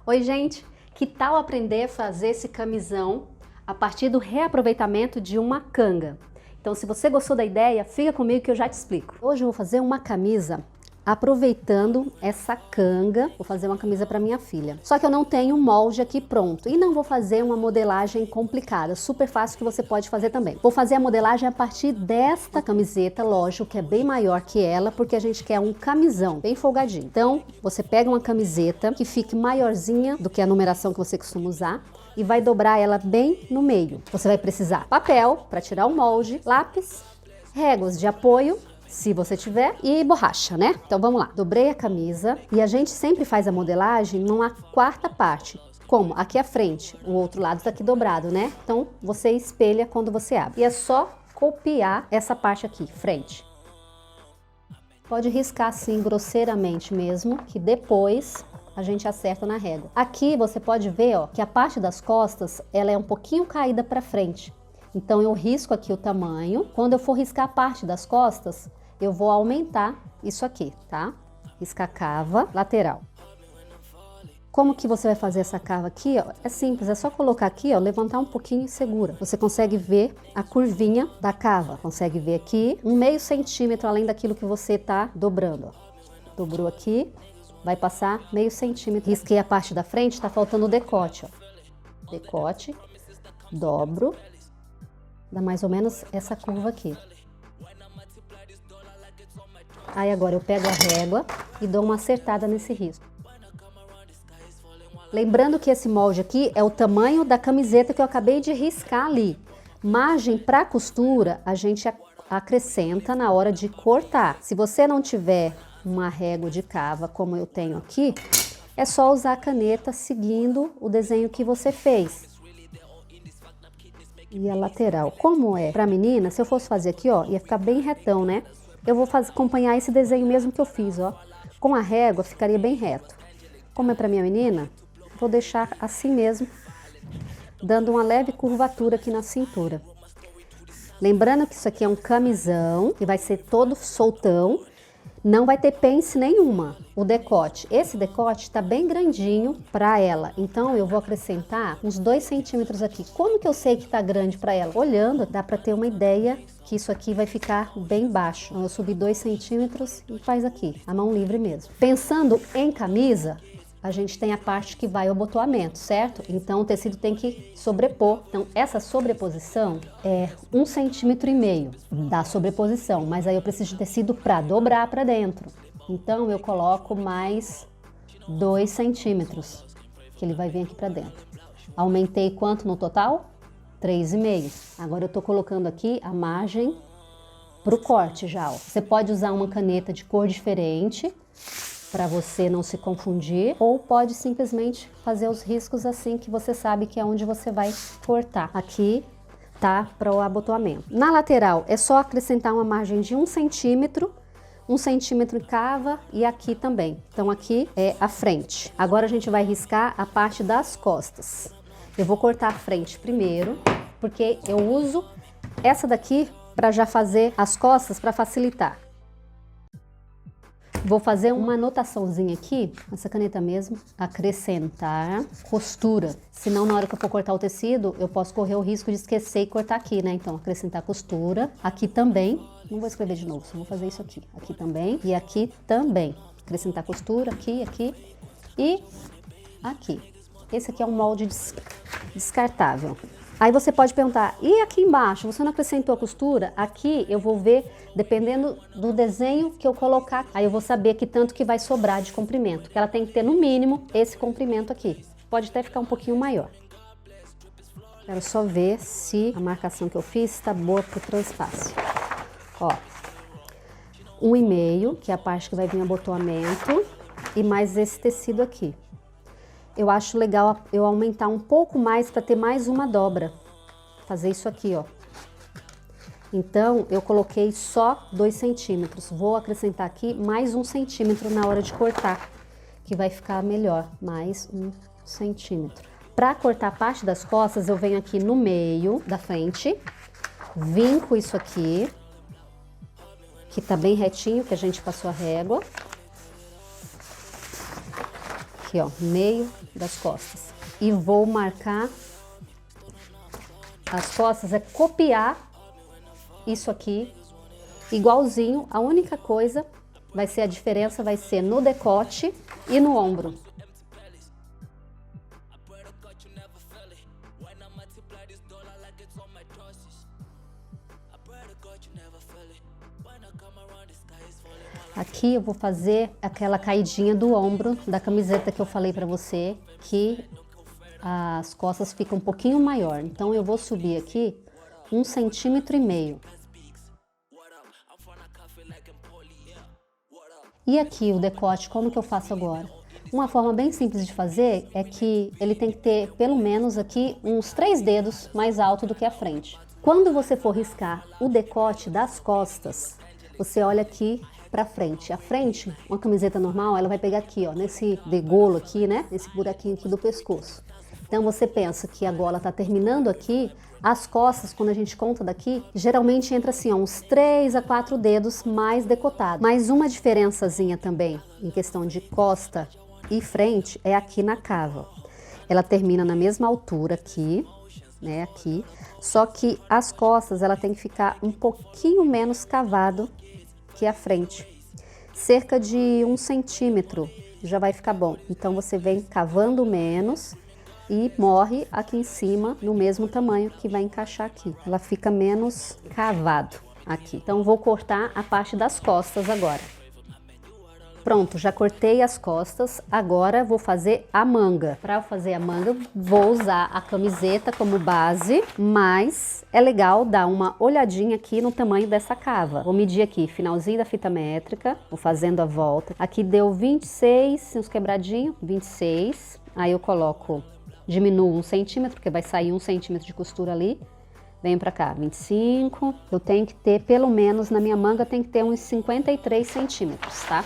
Oi, gente! Que tal aprender a fazer esse camisão a partir do reaproveitamento de uma canga? Então, se você gostou da ideia, fica comigo que eu já te explico. Hoje eu vou fazer uma camisa aproveitando essa canga. Vou fazer uma camisa para minha filha. Só que eu não tenho molde aqui pronto e não vou fazer uma modelagem complicada, super fácil que você pode fazer também. Vou fazer a modelagem a partir desta camiseta, lógico que é bem maior que ela, porque a gente quer um camisão bem folgadinho. Então, você pega uma camiseta que fique maiorzinha do que a numeração que você costuma usar e vai dobrar ela bem no meio. Você vai precisar papel para tirar o molde, lápis, réguas de apoio, se você tiver, e borracha, né? Então vamos lá. Dobrei a camisa e a gente sempre faz a modelagem numa quarta parte. Como? Aqui à frente, o outro lado está aqui dobrado, né? Então você espelha quando você abre. E é só copiar essa parte aqui, frente. Pode riscar assim grosseiramente mesmo, que depois a gente acerta na régua. Aqui você pode ver, ó, que a parte das costas, ela é um pouquinho caída para frente. Então eu risco aqui o tamanho. Quando eu for riscar a parte das costas, eu vou aumentar isso aqui, tá? Riscar cava lateral. Como que você vai fazer essa cava aqui, ó? É simples, é só colocar aqui, ó, levantar um pouquinho e segura. Você consegue ver a curvinha da cava. Consegue ver aqui, um meio centímetro além daquilo que você tá dobrando, ó. Dobrou aqui, vai passar meio centímetro. Risquei a parte da frente, tá faltando o decote, ó. Decote, dobro. Dá mais ou menos essa curva aqui. Aí agora eu pego a régua e dou uma acertada nesse risco. Lembrando que esse molde aqui é o tamanho da camiseta que eu acabei de riscar ali. Margem para costura a gente acrescenta na hora de cortar. Se você não tiver uma régua de cava como eu tenho aqui, é só usar a caneta seguindo o desenho que você fez. E a lateral, como é para menina, se eu fosse fazer aqui, ó, ia ficar bem retão, né? Eu vou acompanhar esse desenho mesmo que eu fiz, ó. Com a régua ficaria bem reto. Como é para minha menina, vou deixar assim mesmo, dando uma leve curvatura aqui na cintura. Lembrando que isso aqui é um camisão, que vai ser todo soltão. Não vai ter pence nenhuma, o decote. Esse decote está bem grandinho para ela, então eu vou acrescentar uns 2 centímetros aqui. Como que eu sei que está grande para ela? Olhando, dá para ter uma ideia que isso aqui vai ficar bem baixo. Então, eu subi 2 centímetros e faz aqui, a mão livre mesmo. Pensando em camisa, a gente tem a parte que vai ao abotoamento, certo? Então o tecido tem que sobrepor. Então essa sobreposição é 1,5 centímetros da sobreposição, mas aí eu preciso de tecido para dobrar para dentro. Então eu coloco mais 2 centímetros, que ele vai vir aqui para dentro. Aumentei quanto no total? 3,5. Agora eu tô colocando aqui a margem pro corte já, ó. Você pode usar uma caneta de cor diferente, para você não se confundir, ou pode simplesmente fazer os riscos assim que você sabe que é onde você vai cortar. Aqui tá para o abotoamento. Na lateral é só acrescentar uma margem de 1 centímetro, 1 centímetro em cava e aqui também. Então aqui é a frente. Agora a gente vai riscar a parte das costas. Eu vou cortar a frente primeiro, porque eu uso essa daqui para já fazer as costas para facilitar. Vou fazer uma anotaçãozinha aqui, essa caneta mesmo, acrescentar costura. Senão, na hora que eu for cortar o tecido, eu posso correr o risco de esquecer e cortar aqui, né? Então, acrescentar costura. Aqui também, não vou escrever de novo, só vou fazer isso aqui. Aqui também e aqui também. Acrescentar costura aqui, aqui e aqui. Esse aqui é um molde descartável. Aí você pode perguntar, e aqui embaixo, você não acrescentou a costura? Aqui eu vou ver, dependendo do desenho que eu colocar, aí eu vou saber que tanto que vai sobrar de comprimento, que ela tem que ter no mínimo esse comprimento aqui. Pode até ficar um pouquinho maior. Quero só ver se a marcação que eu fiz está boa para o transpasse. Ó, 1,5, que é a parte que vai vir abotoamento, e mais esse tecido aqui. Eu acho legal eu aumentar um pouco mais para ter mais uma dobra. Fazer isso aqui, ó. Então, eu coloquei só 2 centímetros. Vou acrescentar aqui mais 1 centímetro na hora de cortar, que vai ficar melhor. Mais 1 centímetro. Para cortar a parte das costas, eu venho aqui no meio da frente, vinco isso aqui, que tá bem retinho, que a gente passou a régua. Aqui, ó, meio das costas. E vou marcar as costas, é copiar isso aqui igualzinho. A única coisa vai ser a diferença, vai ser no decote e no ombro. Aqui eu vou fazer aquela caidinha do ombro da camiseta que eu falei pra você, que as costas ficam um pouquinho maior. Então eu vou subir aqui 1,5 centímetros. E aqui o decote, como que eu faço agora? Uma forma bem simples de fazer é que ele tem que ter pelo menos aqui uns 3 dedos mais alto do que a frente. Quando você for riscar o decote das costas, você olha aqui pra frente. A frente, uma camiseta normal, ela vai pegar aqui, ó, nesse degolo aqui, né? Nesse buraquinho aqui do pescoço. Então você pensa que a gola tá terminando aqui, as costas, quando a gente conta daqui, geralmente entra assim, ó, uns 3 a 4 dedos mais decotado. Mas uma diferençazinha também, em questão de costa e frente, é aqui na cava. Ela termina na mesma altura aqui, né, aqui, só que as costas, ela tem que ficar um pouquinho menos cavado que a frente. Cerca de 1 centímetro já vai ficar bom. Então você vem cavando menos e morre aqui em cima no mesmo tamanho que vai encaixar aqui. Ela fica menos cavado aqui. Então vou cortar a parte das costas agora. Pronto, já cortei as costas, agora vou fazer a manga. Para fazer a manga, vou usar a camiseta como base, mas é legal dar uma olhadinha aqui no tamanho dessa cava. Vou medir aqui, finalzinho da fita métrica, vou fazendo a volta. Aqui deu 26, uns quebradinhos, 26. Aí eu coloco, diminuo 1 centímetro, porque vai sair 1 centímetro de costura ali. Venho pra cá, 25. Eu tenho que ter, pelo menos na minha manga, tem que ter uns 53 centímetros, tá?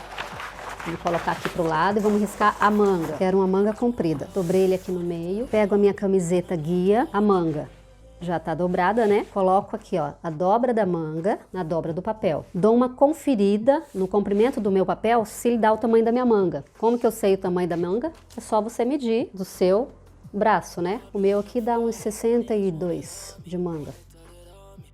Vou colocar aqui pro lado e vamos riscar a manga. Quero uma manga comprida. Dobrei ele aqui no meio. Pego a minha camiseta guia, a manga já tá dobrada, né? Coloco aqui, ó, a dobra da manga na dobra do papel. Dou uma conferida no comprimento do meu papel se ele dá o tamanho da minha manga. Como que eu sei o tamanho da manga? É só você medir do seu braço, né? O meu aqui dá uns 62 de manga.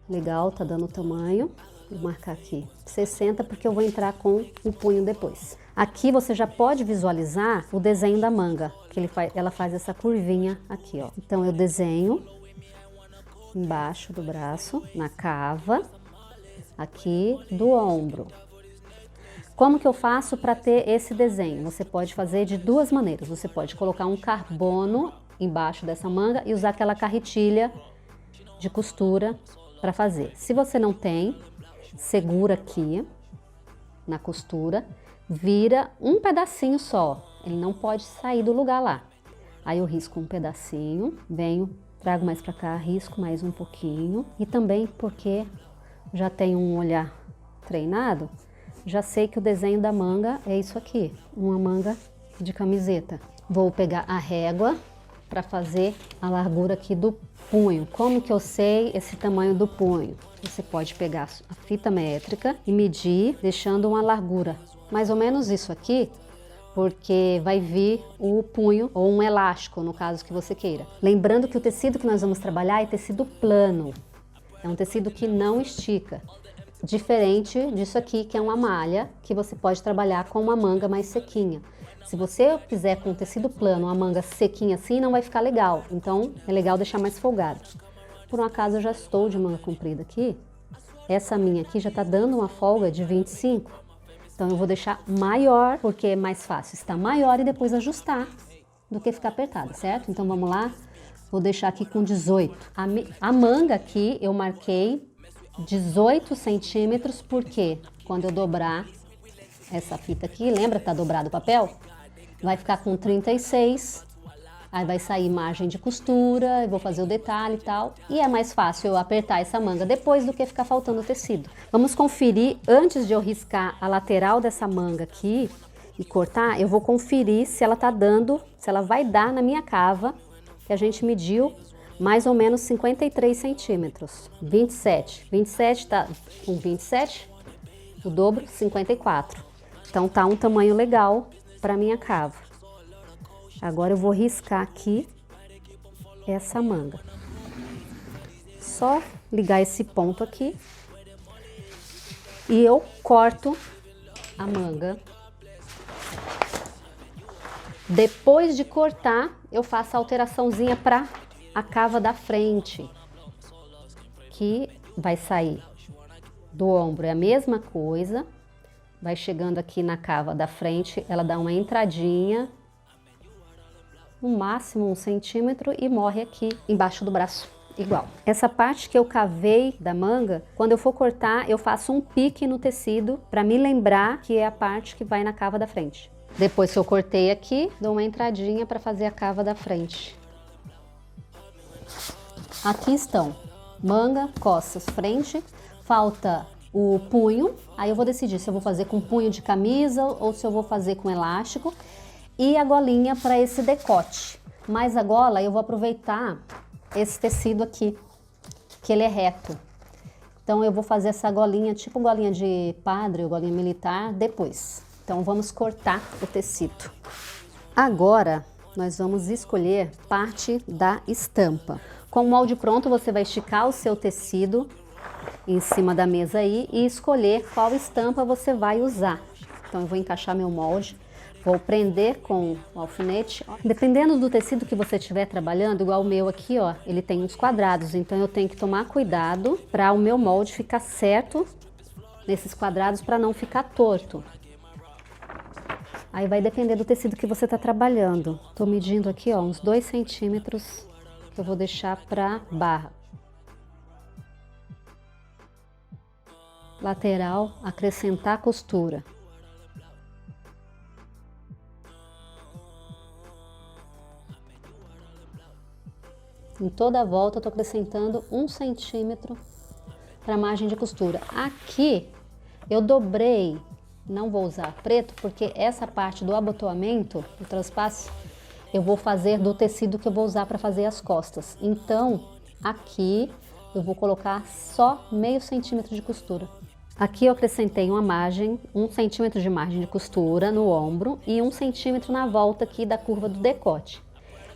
Legal, tá dando o tamanho. Vou marcar aqui 60 porque eu vou entrar com o punho depois. Aqui você já pode visualizar o desenho da manga, que ela faz essa curvinha aqui, ó. Então eu desenho embaixo do braço, na cava, aqui do ombro. Como que eu faço para ter esse desenho? Você pode fazer de duas maneiras. Você pode colocar um carbono embaixo dessa manga e usar aquela carretilha de costura para fazer. Se você não tem, segura aqui na costura, vira um pedacinho só, ele não pode sair do lugar lá. Aí eu risco um pedacinho, venho, trago mais para cá, risco mais um pouquinho. E também porque já tenho um olhar treinado, já sei que o desenho da manga é isso aqui, uma manga de camiseta. Vou pegar a régua para fazer a largura aqui do punho. Como que eu sei esse tamanho do punho? Você pode pegar a fita métrica e medir, deixando uma largura, mais ou menos isso aqui, porque vai vir o punho ou um elástico, no caso que você queira. Lembrando que o tecido que nós vamos trabalhar é tecido plano, é um tecido que não estica. Diferente disso aqui, que é uma malha, que você pode trabalhar com uma manga mais sequinha. Se você fizer com tecido plano, uma manga sequinha assim, não vai ficar legal. Então, é legal deixar mais folgado. Por um acaso, eu já estou de manga comprida aqui. Essa minha aqui já tá dando uma folga de 25. Então, eu vou deixar maior, porque é mais fácil estar maior e depois ajustar do que ficar apertada, certo? Então, vamos lá. Vou deixar aqui com 18. A manga aqui, eu marquei 18 centímetros, porque quando eu dobrar essa fita aqui, lembra que tá dobrado o papel? Vai ficar com 36, aí vai sair margem de costura, eu vou fazer o detalhe e tal, e é mais fácil eu apertar essa manga depois do que ficar faltando tecido. Vamos conferir, antes de eu riscar a lateral dessa manga aqui e cortar, eu vou conferir se ela tá dando, se ela vai dar na minha cava, que a gente mediu mais ou menos 53 centímetros, 27. 27 tá com 27, o dobro, 54. Então tá um tamanho legal para minha cava. Agora eu vou riscar aqui essa manga. Só ligar esse ponto aqui e eu corto a manga. Depois de cortar, eu faço a alteraçãozinha para a cava da frente, que vai sair do ombro, é a mesma coisa, vai chegando aqui na cava da frente, ela dá uma entradinha, no máximo 1 centímetro, e morre aqui embaixo do braço, igual. Essa parte que eu cavei da manga, quando eu for cortar, eu faço um pique no tecido para me lembrar que é a parte que vai na cava da frente. Depois que eu cortei aqui, dou uma entradinha para fazer a cava da frente. Aqui estão manga, costas, frente, falta o punho, aí eu vou decidir se eu vou fazer com punho de camisa ou se eu vou fazer com elástico, e a golinha para esse decote. Mas a gola eu vou aproveitar esse tecido aqui, que ele é reto. Então eu vou fazer essa golinha, tipo golinha de padre ou golinha militar, depois. Então vamos cortar o tecido. Agora nós vamos escolher parte da estampa. Com o molde pronto, você vai esticar o seu tecido em cima da mesa aí e escolher qual estampa você vai usar. Então eu vou encaixar meu molde, vou prender com o alfinete. Dependendo do tecido que você estiver trabalhando, igual o meu aqui, ó, ele tem uns quadrados, então eu tenho que tomar cuidado para o meu molde ficar certo nesses quadrados, para não ficar torto. Aí vai depender do tecido que você está trabalhando. Tô medindo aqui, ó, uns 2 centímetros que eu vou deixar para barra. Lateral, acrescentar costura. Em toda a volta eu tô acrescentando 1 centímetro para a margem de costura. Aqui eu dobrei. Não vou usar preto, porque essa parte do abotoamento, do transpasse, eu vou fazer do tecido que eu vou usar para fazer as costas. Então, aqui eu vou colocar só meio centímetro de costura. Aqui eu acrescentei uma margem, 1 centímetro de margem de costura no ombro e 1 centímetro na volta aqui da curva do decote.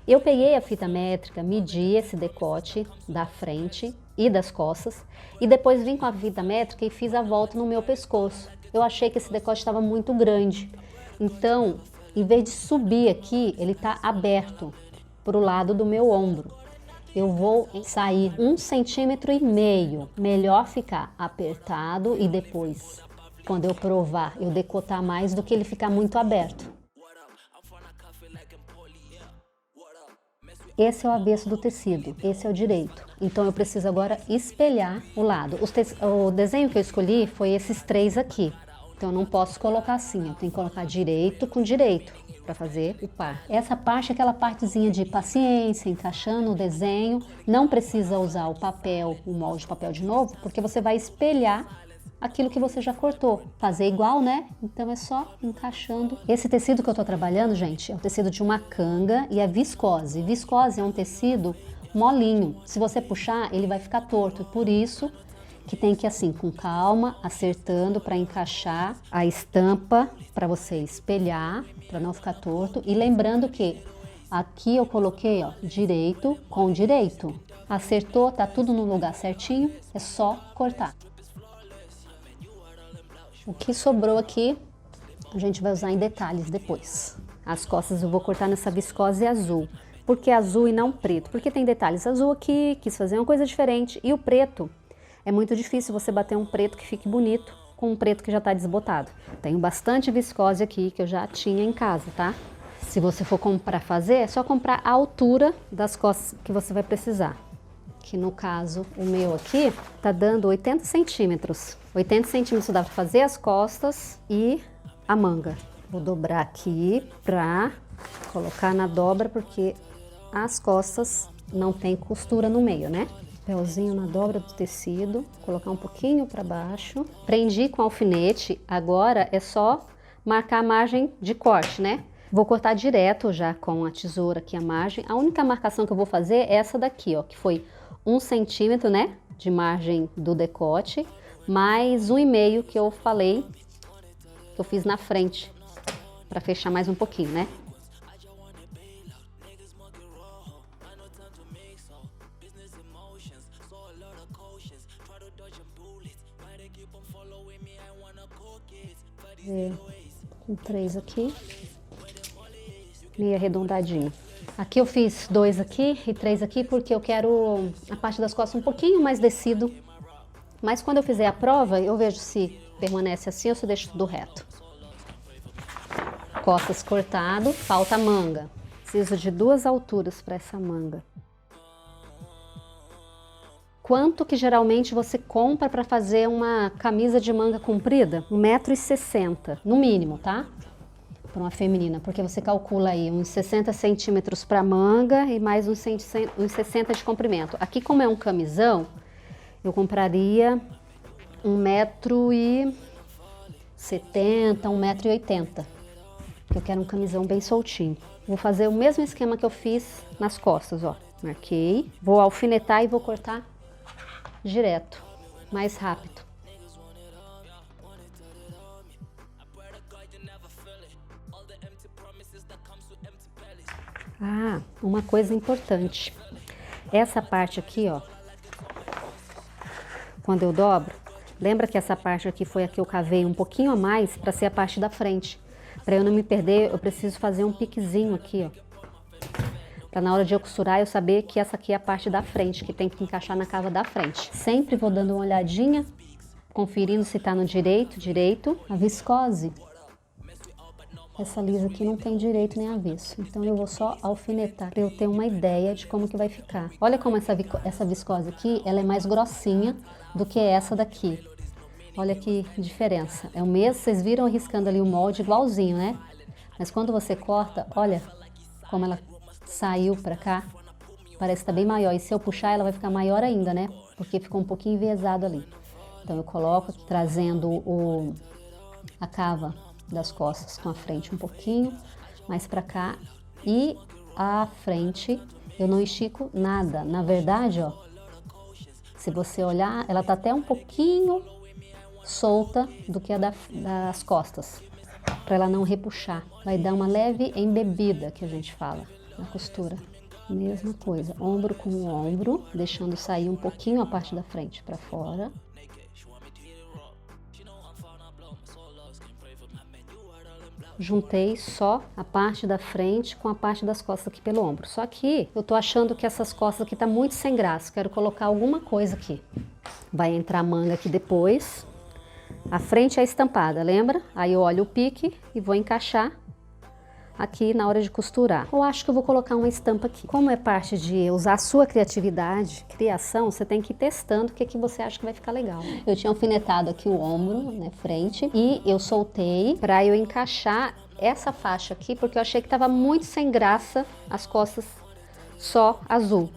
Eu peguei a fita métrica, medi esse decote da frente e das costas e depois vim com a fita métrica e fiz a volta no meu pescoço. Eu achei que esse decote estava muito grande, então, em vez de subir aqui, ele está aberto para o lado do meu ombro. Eu vou sair 1,5 centímetro. Melhor ficar apertado e depois, quando eu provar, eu decotar mais do que ele ficar muito aberto. Esse é o avesso do tecido, esse é o direito. Então eu preciso agora espelhar o lado. O desenho que eu escolhi foi esses 3 aqui. Então eu não posso colocar assim, eu tenho que colocar direito com direito para fazer o par. Essa parte é aquela partezinha de paciência, encaixando o desenho. Não precisa usar o papel, o molde de papel de novo, porque você vai espelhar aquilo que você já cortou. Fazer igual, né? Então é só encaixando. Esse tecido que eu tô trabalhando, gente, é o tecido de uma canga e é viscose. Viscose é um tecido molinho. Se você puxar, ele vai ficar torto. Por isso que tem que ir assim, com calma, acertando para encaixar a estampa, para você espelhar, para não ficar torto. E lembrando que aqui eu coloquei, ó, direito com direito. Acertou, tá tudo no lugar certinho, é só cortar. O que sobrou aqui, a gente vai usar em detalhes depois. As costas eu vou cortar nessa viscose azul. Por que azul e não preto? Porque tem detalhes azul aqui, quis fazer uma coisa diferente. E o preto, é muito difícil você bater um preto que fique bonito com um preto que já está desbotado. Tenho bastante viscose aqui que eu já tinha em casa, tá? Se você for comprar fazer, é só comprar a altura das costas que você vai precisar. Que no caso, o meu aqui tá dando 80 centímetros. 80 centímetros dá para fazer as costas e a manga. Vou dobrar aqui pra colocar na dobra, porque as costas não tem costura no meio, né? Papelzinho na dobra do tecido, colocar um pouquinho para baixo. Prendi com alfinete, agora é só marcar a margem de corte, né? Vou cortar direto já com a tesoura aqui a margem. A única marcação que eu vou fazer é essa daqui, ó, que foi 1 centímetro, né, de margem do decote, mais 1,5 que eu falei, que eu fiz na frente, para fechar mais um pouquinho, né? Com 3 aqui. Meio arredondadinho. Aqui eu fiz 2 aqui e 3 aqui porque eu quero a parte das costas um pouquinho mais descido. Mas quando eu fizer a prova, eu vejo se permanece assim ou se eu deixo tudo reto. Costas cortado, falta manga. Preciso de 2 alturas para essa manga. Quanto que geralmente você compra para fazer uma camisa de manga comprida? 1,60 m, no mínimo, tá? Para uma feminina, porque você calcula aí uns 60 centímetros para manga e mais uns 60 de comprimento. Aqui, como é um camisão, eu compraria 1,70 m, 1,80 m, porque eu quero um camisão bem soltinho. Vou fazer o mesmo esquema que eu fiz nas costas, ó. Marquei, vou alfinetar e vou cortar direto, mais rápido. Ah, uma coisa importante. Essa parte aqui, ó, quando eu dobro, lembra que essa parte aqui foi a que eu cavei um pouquinho a mais para ser a parte da frente. Para eu não me perder, eu preciso fazer um piquezinho aqui, ó. Para na hora de eu costurar eu saber que essa aqui é a parte da frente, que tem que encaixar na cava da frente. Sempre vou dando uma olhadinha, conferindo se tá no direito. A viscose, essa lisa aqui não tem direito nem avesso, então eu vou só alfinetar para eu ter uma ideia de como que vai ficar. Olha como essa viscose aqui, ela é mais grossinha do que essa daqui. Olha que diferença. É o mesmo, vocês viram riscando ali o molde igualzinho, né? Mas quando você corta, olha como ela saiu pra cá, parece que tá bem maior. E se eu puxar, ela vai ficar maior ainda, né? Porque ficou um pouquinho enviesado ali. Então eu coloco trazendo a cava das costas com a frente um pouquinho mais pra cá. E a frente eu não estico nada. Na verdade, ó, se você olhar, ela tá até um pouquinho solta do que a das costas, para ela não repuxar. Vai dar uma leve embebida, que a gente fala na costura. Mesma coisa, ombro com ombro, deixando sair um pouquinho a parte da frente para fora. Juntei só a parte da frente com a parte das costas aqui pelo ombro. Só que eu tô achando que essas costas aqui tá muito sem graça. Quero colocar alguma coisa aqui. Vai entrar manga aqui depois. A frente é estampada, lembra? Aí eu olho o pique e vou encaixar aqui na hora de costurar. Eu acho que eu vou colocar uma estampa aqui. Como é parte de usar a sua criatividade, criação, você tem que ir testando o que você acha que vai ficar legal. Eu tinha alfinetado aqui o ombro, né, frente, e eu soltei para eu encaixar essa faixa aqui, porque eu achei que tava muito sem graça as costas só azul.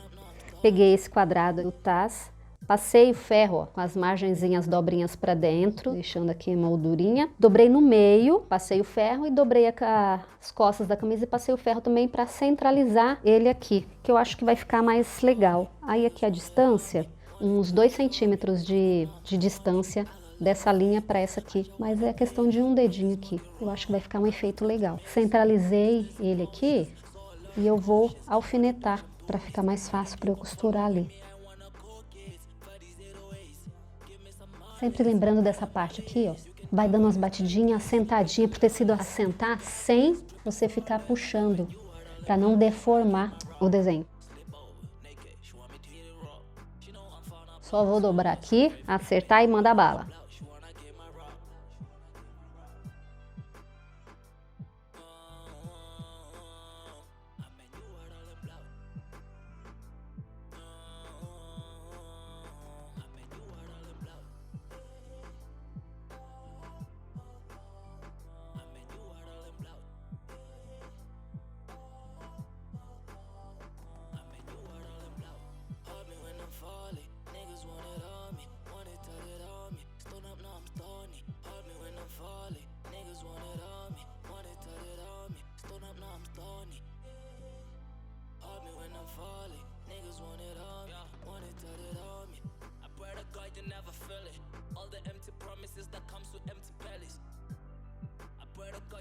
Peguei esse quadrado do taz, passei o ferro, ó, com as margenzinhas dobrinhas para dentro, deixando aqui a moldurinha. Dobrei no meio, passei o ferro e dobrei as costas da camisa e passei o ferro também para centralizar ele aqui, que eu acho que vai ficar mais legal. Aí aqui a distância, uns 2 centímetros de distância dessa linha para essa aqui, mas é questão de um dedinho aqui. Eu acho que vai ficar um efeito legal. Centralizei ele aqui e eu vou alfinetar para ficar mais fácil para eu costurar ali. Sempre lembrando dessa parte aqui, ó, vai dando umas batidinhas, assentadinha, pro tecido assentar sem você ficar puxando, para não deformar o desenho. Só vou dobrar aqui, acertar e mandar bala.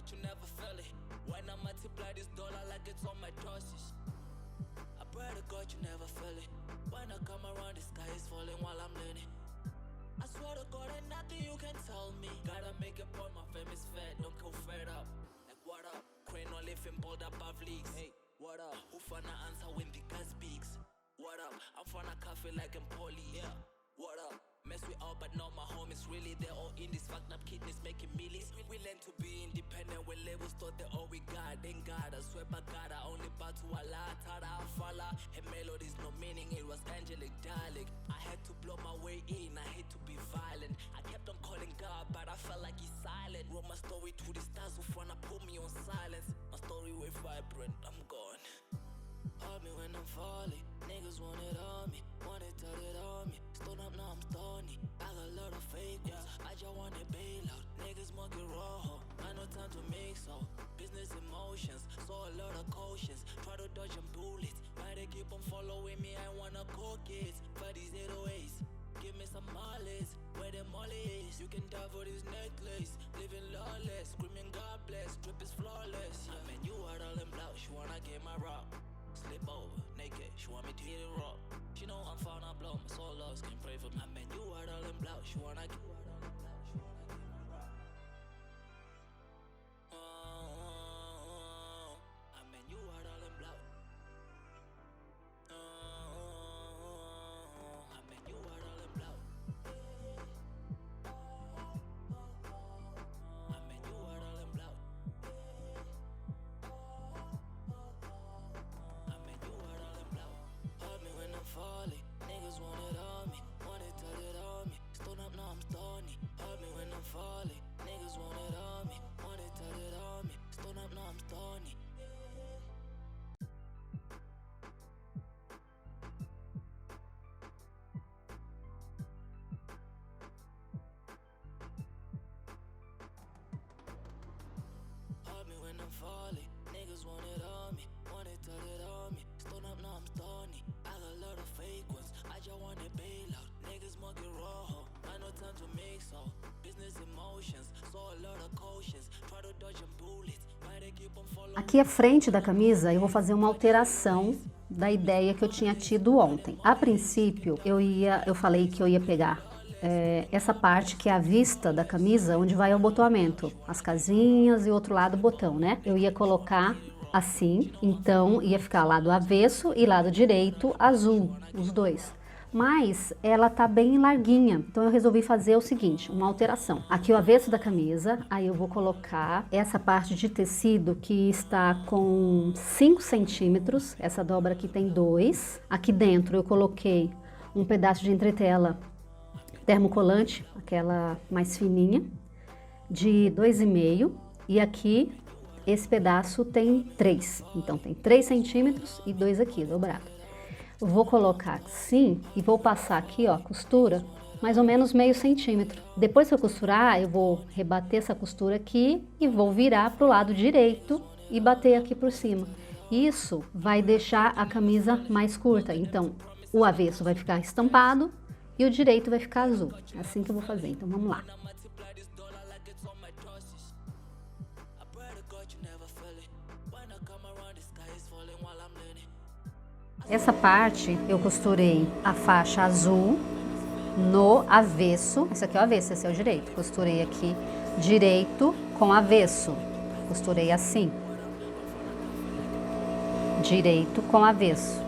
You never feel it. When I multiply this dollar like it's on my crosses. I pray to God you never feel it. When I come around, the sky is falling while I'm learning. I swear swear to God, ain't nothing you can tell me. Gotta make it for my fam is fed, don't go fed up. Like what up? Crane no living bold above leagues. Hey, what up? Who finna answer when the guy speaks? What up? I'm finna cafe like in poly. Yeah. What up? Mess we all, but not my homies. Really, they're all in these fucked up kidneys making millies. We learn to be independent when labels thought they all we got. Thank God, I swear by God, I only bow to Allah. Tada, I follow. Her melodies, no meaning, it was angelic dialect. I had to blow my way in, I hate to be violent. I kept on calling God, but I felt like he's silent. Wrote my story to the stars who wanna put me on silence. My story way vibrant, I'm gone. Hold me when I'm falling. Niggas want it on me, want it, tell it on me. Stood up, now I'm stony. I got a lot of fake ones. I just want it bail out. Niggas monkey rojo. I no time to mix so. Business emotions, saw a lot of cautions. Try to dodge them bullets. Why they keep on following me? I wanna cook it. For these 808s, give me some mollies. Where the molly is, you can die for this necklace. Living lawless, screaming God bless. Drip is flawless. I mean, you are all in blouse. She wanna get my rock. Slip over, naked, she want me to hit it raw. She know I'm found, I blow, my soul lost, can pray for me. I mean, you are all in blouse, she wanna get my rock. I mean, you are all in blouse. I mean, you are all in blouse. I mean, you are all in blouse. Falling, niggas want it on me, want it, tell it on me. Stood up, now I'm stony. Hold me when I'm falling, niggas want it on me, want it, tell it on me. Stood up, now I'm stony. Hold me when I'm falling, niggas want it on me, want it, tell it on me. Stood up, now I'm stony. I got a lot of fake ones, I just want it bail out. Niggas monkey rojo, I no time to mix so. Business emotions, saw a lot of cautions. Try to dodge them bullets, why they keep on following. Aqui à frente da camisa eu vou fazer uma alteração da ideia que eu tinha tido ontem. A princípio eu falei que eu ia pegar essa parte que é a vista da camisa, onde vai o abotoamento, as casinhas e o outro lado o botão, né? Eu ia colocar assim, então ia ficar lado avesso e lado direito azul, os dois. Mas ela tá bem larguinha, então eu resolvi fazer o seguinte, uma alteração. Aqui o avesso da camisa, aí eu vou colocar essa parte de tecido que está com 5 centímetros, essa dobra aqui tem 2. Aqui dentro eu coloquei um pedaço de entretela termocolante, aquela mais fininha, de 2,5, e aqui esse pedaço tem 3, então tem 3 centímetros e 2 aqui, dobrado. Eu vou colocar assim e vou passar aqui, ó, costura, mais ou menos meio centímetro. Depois que eu costurar, eu vou rebater essa costura aqui e vou virar pro lado direito e bater aqui por cima. Isso vai deixar a camisa mais curta, então o avesso vai ficar estampado e o direito vai ficar azul. É assim que eu vou fazer, então vamos lá. Essa parte eu costurei a faixa azul no avesso, esse aqui é o avesso, esse é o direito. Costurei aqui direito com avesso, costurei assim, direito com avesso.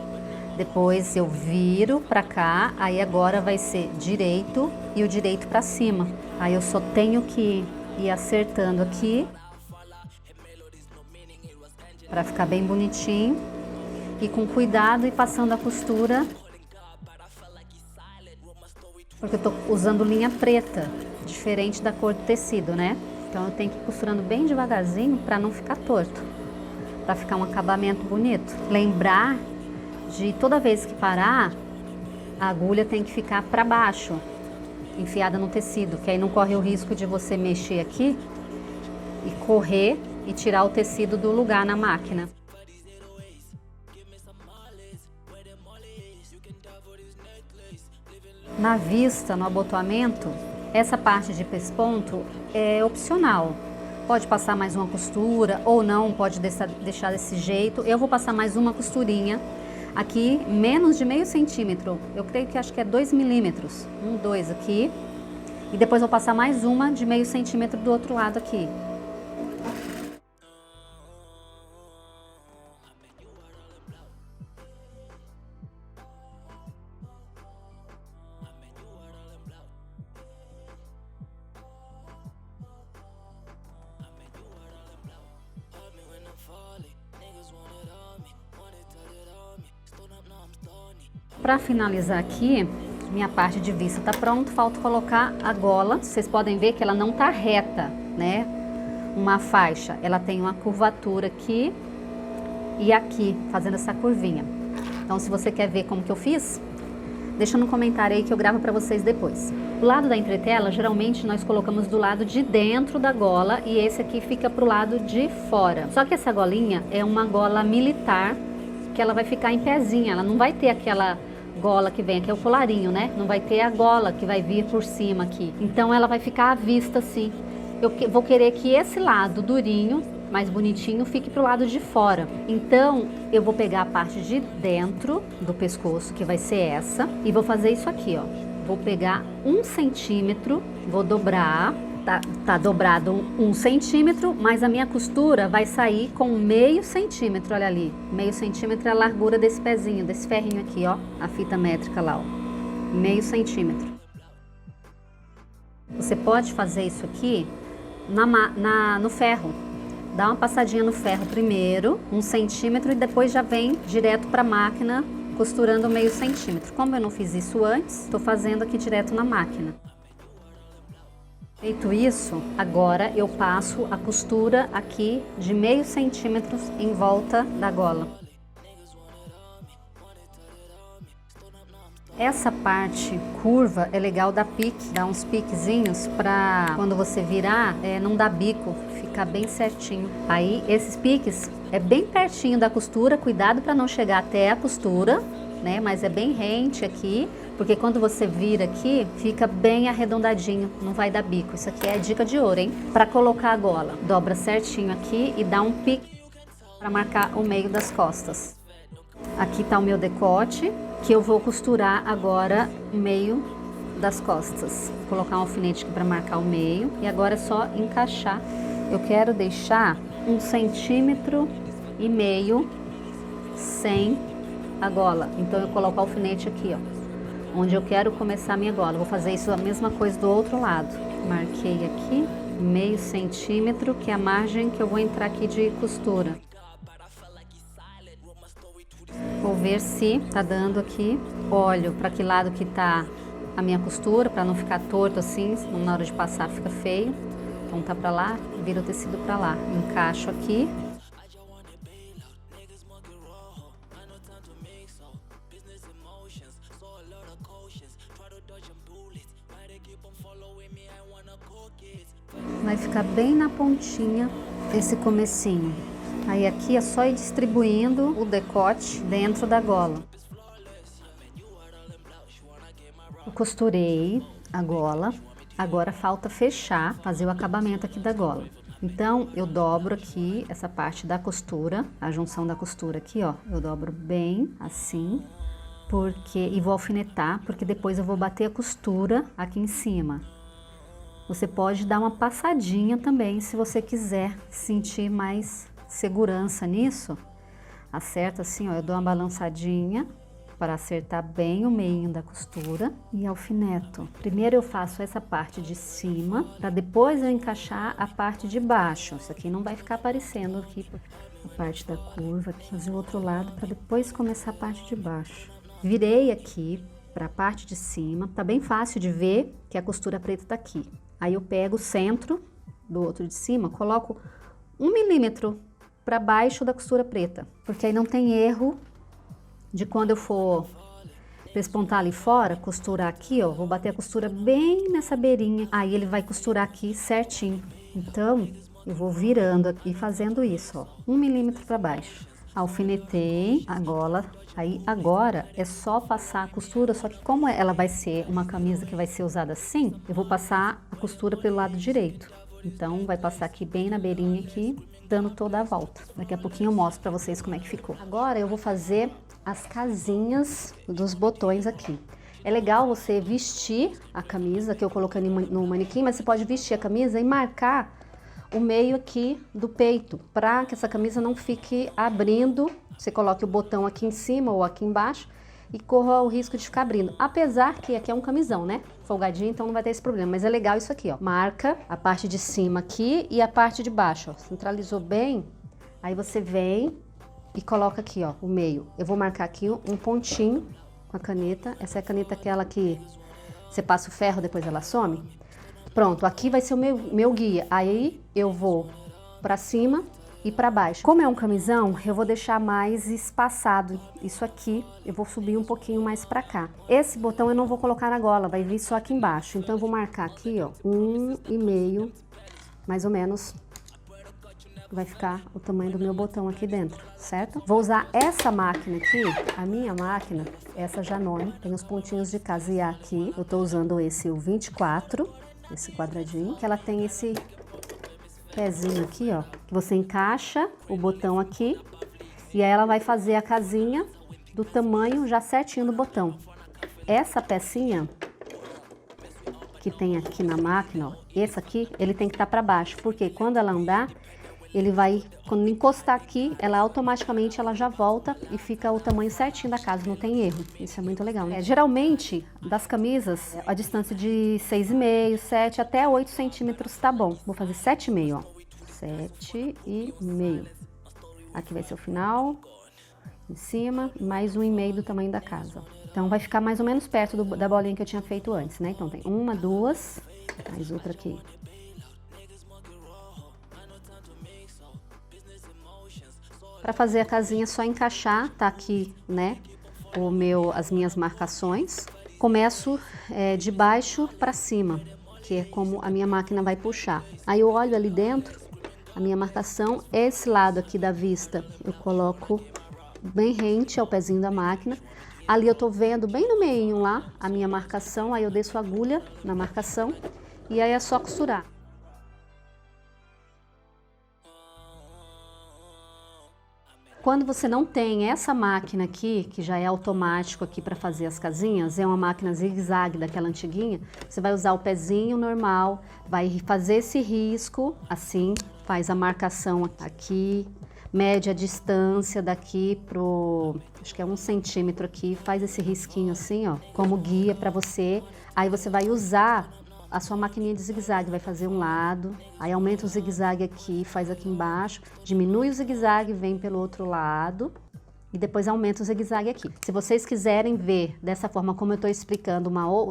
Depois eu viro pra cá, aí agora vai ser direito e o direito pra cima. Aí eu só tenho que ir acertando aqui pra ficar bem bonitinho e com cuidado e passando a costura, porque eu tô usando linha preta, diferente da cor do tecido, né? Então eu tenho que ir costurando bem devagarzinho pra não ficar torto, pra ficar um acabamento bonito. Lembrar de toda vez que parar, a agulha tem que ficar para baixo, enfiada no tecido, que aí não corre o risco de você mexer aqui e correr e tirar o tecido do lugar na máquina. Na vista, no abotoamento, essa parte de pesponto é opcional. Pode passar mais uma costura ou não, pode deixar desse jeito. Eu vou passar mais uma costurinha. Aqui, menos de meio centímetro, eu creio que acho que é 2 milímetros, 2 aqui, E depois vou passar mais uma de meio centímetro do outro lado aqui. Para finalizar aqui, minha parte de vista tá pronto, falta colocar a gola. Vocês podem ver que ela não tá reta, né? Uma faixa, ela tem uma curvatura aqui e aqui, fazendo essa curvinha. Então, se você quer ver como que eu fiz, deixa no comentário aí que eu gravo para vocês depois. O lado da entretela, geralmente nós colocamos do lado de dentro da gola e esse aqui fica pro lado de fora. Só que essa golinha é uma gola militar, que ela vai ficar em pezinha, ela não vai ter aquela gola que vem aqui, é o colarinho, né? Não vai ter a gola que vai vir por cima aqui. Então ela vai ficar à vista assim. Eu vou querer que esse lado durinho, mais bonitinho, fique pro lado de fora. Então eu vou pegar a parte de dentro do pescoço, que vai ser essa, e vou fazer isso aqui, ó. Vou pegar 1 centímetro, vou dobrar, tá dobrado 1 centímetro, mas a minha costura vai sair com meio centímetro, olha ali. Meio centímetro é a largura desse pezinho, desse ferrinho aqui, ó. A fita métrica lá, ó. Meio centímetro. Você pode fazer isso aqui no ferro. Dá uma passadinha no ferro primeiro, 1 centímetro, e depois já vem direto para a máquina, costurando meio centímetro. Como eu não fiz isso antes, tô fazendo aqui direto na máquina. Feito isso, agora eu passo a costura aqui de meio centímetro em volta da gola. Essa parte curva é legal dar pique, dar uns piquezinhos para quando você virar, não dar bico, ficar bem certinho. Aí esses piques é bem pertinho da costura, cuidado para não chegar até a costura, né? Mas é bem rente aqui, porque quando você vira aqui, fica bem arredondadinho, não vai dar bico. Isso aqui é dica de ouro, hein? Para colocar a gola, dobra certinho aqui e dá um pique para marcar o meio das costas. Aqui tá o meu decote, que eu vou costurar agora o meio das costas. Vou colocar um alfinete aqui para marcar o meio e agora é só encaixar. Eu quero deixar 1,5 centímetro sem a gola. Então eu coloco o alfinete aqui, ó, onde eu quero começar a minha gola. Vou fazer isso a mesma coisa do outro lado. Marquei aqui 0,5 centímetro, que é a margem que eu vou entrar aqui de costura. Vou ver se tá dando aqui. Olho para que lado que tá a minha costura, para não ficar torto assim, senão na hora de passar fica feio. Então tá para lá, vira o tecido para lá. Encaixo aqui. Vai ficar bem na pontinha esse comecinho. Aí aqui é só ir distribuindo o decote dentro da gola. Eu costurei a gola, agora falta fechar, fazer o acabamento aqui da gola. Então eu dobro aqui essa parte da costura, a junção da costura aqui, ó, eu dobro bem assim, e vou alfinetar, porque depois eu vou bater a costura aqui em cima. Você pode dar uma passadinha também, se você quiser sentir mais segurança nisso. Acerta assim, ó, eu dou uma balançadinha para acertar bem o meio da costura e alfineto. Primeiro eu faço essa parte de cima, para depois eu encaixar a parte de baixo. Isso aqui não vai ficar aparecendo aqui, a parte da curva, aqui, fazer o outro lado para depois começar a parte de baixo. Virei aqui para a parte de cima, tá bem fácil de ver que a costura preta tá aqui. Aí eu pego o centro do outro de cima, coloco 1 milímetro para baixo da costura preta, porque aí não tem erro de quando eu for pespontar ali fora, costurar aqui, ó, vou bater a costura bem nessa beirinha, aí ele vai costurar aqui certinho. Então, eu vou virando aqui e fazendo isso, ó, 1 milímetro para baixo. Alfinetei a gola, aí agora é só passar a costura, só que como ela vai ser uma camisa que vai ser usada assim, eu vou passar a costura pelo lado direito. Então, vai passar aqui bem na beirinha aqui, dando toda a volta. Daqui a pouquinho eu mostro pra vocês como é que ficou. Agora eu vou fazer as casinhas dos botões aqui. É legal você vestir a camisa, que eu coloquei no manequim, mas você pode vestir a camisa e marcar o meio aqui do peito, para que essa camisa não fique abrindo. Você coloque o botão aqui em cima ou aqui embaixo e corra o risco de ficar abrindo. Apesar que aqui é um camisão, né? Folgadinho, então não vai ter esse problema. Mas é legal isso aqui, ó. Marca a parte de cima aqui e a parte de baixo, ó. Centralizou bem, aí você vem e coloca aqui, ó, o meio. Eu vou marcar aqui um pontinho com a caneta. Essa é a caneta aquela que você passa o ferro, depois ela some. Pronto, aqui vai ser o meu guia. Aí eu vou pra cima e pra baixo. Como é um camisão, eu vou deixar mais espaçado. Isso aqui, eu vou subir um pouquinho mais pra cá. Esse botão eu não vou colocar na gola, vai vir só aqui embaixo. Então eu vou marcar aqui, ó, 1,5, mais ou menos. Vai ficar o tamanho do meu botão aqui dentro, certo? Vou usar essa máquina aqui, a minha máquina, essa Janone, tem os pontinhos de casear aqui. Eu tô usando esse, o 24, esse quadradinho, que ela tem esse pezinho aqui, ó, que você encaixa o botão aqui e aí ela vai fazer a casinha do tamanho já certinho do botão. Essa pecinha que tem aqui na máquina, ó, esse aqui, ele tem que estar para baixo, porque quando ela andar, ele vai, quando encostar aqui, ela automaticamente ela já volta e fica o tamanho certinho da casa, não tem erro. Isso é muito legal, né? Geralmente, das camisas, a distância de 6,5, 7 até 8 centímetros tá bom. Vou fazer 7,5, ó. 7,5. Aqui vai ser o final, em cima, mais 1,5 do tamanho da casa. Então vai ficar mais ou menos perto da bolinha que eu tinha feito antes, né? Então tem uma, duas, mais outra aqui. Para fazer a casinha é só encaixar, tá aqui, né, as minhas marcações. Começo de baixo para cima, que é como a minha máquina vai puxar. Aí eu olho ali dentro, a minha marcação, esse lado aqui da vista, eu coloco bem rente ao pezinho da máquina. Ali eu tô vendo bem no meinho lá a minha marcação, aí eu desço a agulha na marcação e aí é só costurar. Quando você não tem essa máquina aqui, que já é automático aqui para fazer as casinhas, é uma máquina zigue-zague daquela antiguinha, você vai usar o pezinho normal, vai fazer esse risco, assim, faz a marcação aqui, mede a distância daqui pro, acho que é 1 centímetro aqui, faz esse risquinho assim, ó, como guia para você, aí você vai usar a sua maquininha de zigue-zague, vai fazer um lado, aí aumenta o zigue-zague aqui, faz aqui embaixo, diminui o zigue-zague, vem pelo outro lado e depois aumenta o zigue-zague aqui. Se vocês quiserem ver dessa forma como eu estou explicando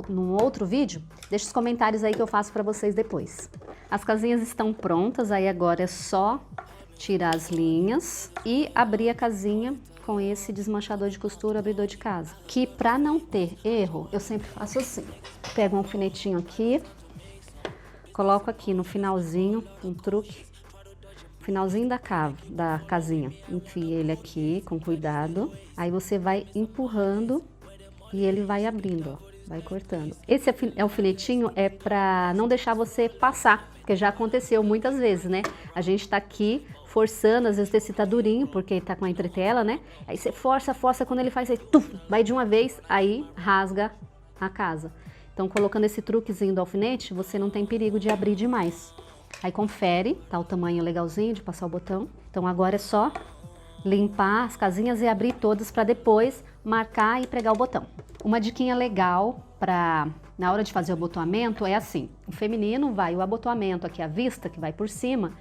num outro vídeo, deixa os comentários aí que eu faço para vocês depois. As casinhas estão prontas, aí agora é só tirar as linhas e abrir a casinha com esse desmanchador de costura, abridor de casa. Que para não ter erro, eu sempre faço assim. Pego um alfinetinho aqui, coloco aqui no finalzinho, um truque, finalzinho da casinha. Enfia ele aqui com cuidado. Aí você vai empurrando e ele vai abrindo, ó, vai cortando. Esse alfinetinho é para não deixar você passar, porque já aconteceu muitas vezes, né? A gente tá aqui forçando, às vezes o tecido tá durinho, porque tá com a entretela, né? Aí você força, quando ele faz, aí, vai de uma vez, aí rasga a casa. Então, colocando esse truquezinho do alfinete, você não tem perigo de abrir demais. Aí confere, tá o tamanho legalzinho de passar o botão. Então agora é só limpar as casinhas e abrir todas para depois marcar e pregar o botão. Uma diquinha legal para na hora de fazer o abotoamento é assim, o feminino vai o abotoamento aqui à vista, que vai por cima,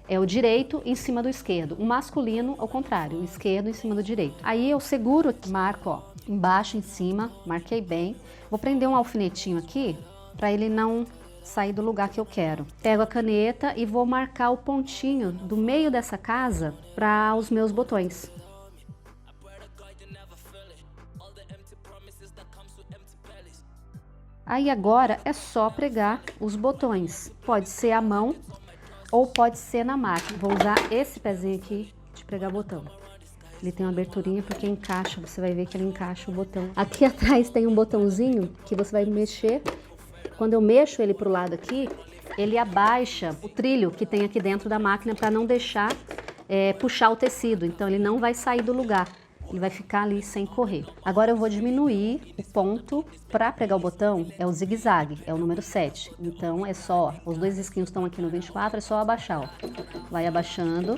é o direito em cima do esquerdo, o masculino ao contrário, o esquerdo em cima do direito. Aí eu seguro aqui, marco, ó, embaixo, em cima, marquei bem. Vou prender um alfinetinho aqui para ele não sair do lugar que eu quero. Pego a caneta e vou marcar o pontinho do meio dessa casa para os meus botões. Aí agora é só pregar os botões. Pode ser à mão ou pode ser na máquina. Vou usar esse pezinho aqui de pregar botão. Ele tem uma aberturinha porque encaixa, você vai ver que ele encaixa o botão. Aqui atrás tem um botãozinho que você vai mexer. Quando eu mexo ele pro lado aqui, ele abaixa o trilho que tem aqui dentro da máquina para não deixar puxar o tecido. Então ele não vai sair do lugar. ele vai ficar ali sem correr. Agora eu vou diminuir o ponto para pregar o botão, é o zigue-zague, é o número 7. Então é só, os dois risquinhos estão aqui no 24, é só abaixar, ó. Vai abaixando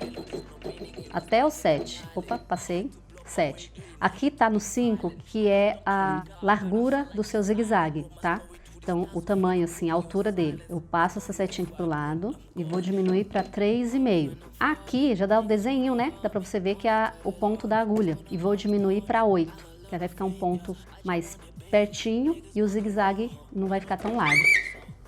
até o 7. Opa, passei. 7. Aqui tá no 5, que é a largura do seu zigue-zague, tá? Então, o tamanho, assim, a altura dele. Eu passo essa setinha aqui pro lado e vou diminuir para 3,5. Aqui já dá o desenho, né? Dá pra você ver que é o ponto da agulha. E vou diminuir para 8, que vai ficar um ponto mais pertinho e o zigue-zague não vai ficar tão largo.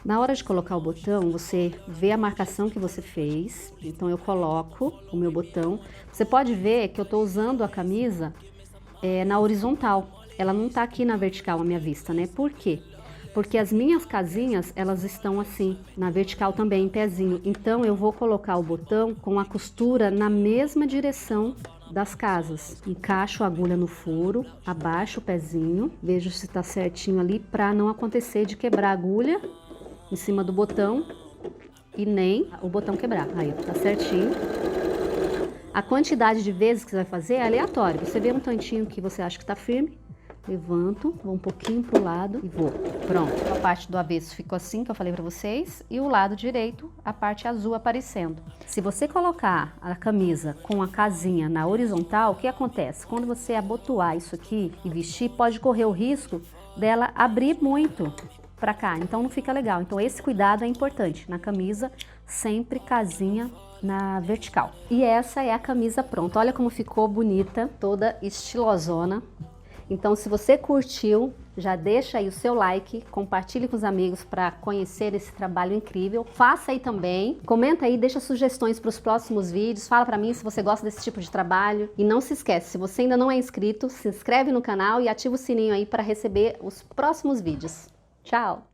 Na hora de colocar o botão, você vê a marcação que você fez. Então, eu coloco o meu botão. Você pode ver que eu tô usando a camisa na horizontal. Ela não tá aqui na vertical, a minha vista, né? Por quê? Porque as minhas casinhas, elas estão assim, na vertical também, em pezinho. Então, eu vou colocar o botão com a costura na mesma direção das casas. Encaixo a agulha no furo, abaixo o pezinho, vejo se tá certinho ali, para não acontecer de quebrar a agulha em cima do botão e nem o botão quebrar. Aí, tá certinho. A quantidade de vezes que você vai fazer é aleatório. Você vê um tantinho que você acha que tá firme, levanto, vou um pouquinho pro lado e vou. Pronto, a parte do avesso ficou assim, que eu falei pra vocês, e o lado direito, a parte azul aparecendo. Se você colocar a camisa com a casinha na horizontal, o que acontece? Quando você abotoar isso aqui e vestir, pode correr o risco dela abrir muito pra cá, então não fica legal. Então esse cuidado é importante. Na camisa, sempre casinha na vertical. E essa é a camisa pronta. Olha como ficou bonita, toda estilosona. Então, se você curtiu, já deixa aí o seu like, compartilhe com os amigos para conhecer esse trabalho incrível. Faça aí também, comenta aí, deixa sugestões para os próximos vídeos, fala para mim se você gosta desse tipo de trabalho. E não se esquece, se você ainda não é inscrito, se inscreve no canal e ativa o sininho aí para receber os próximos vídeos. Tchau!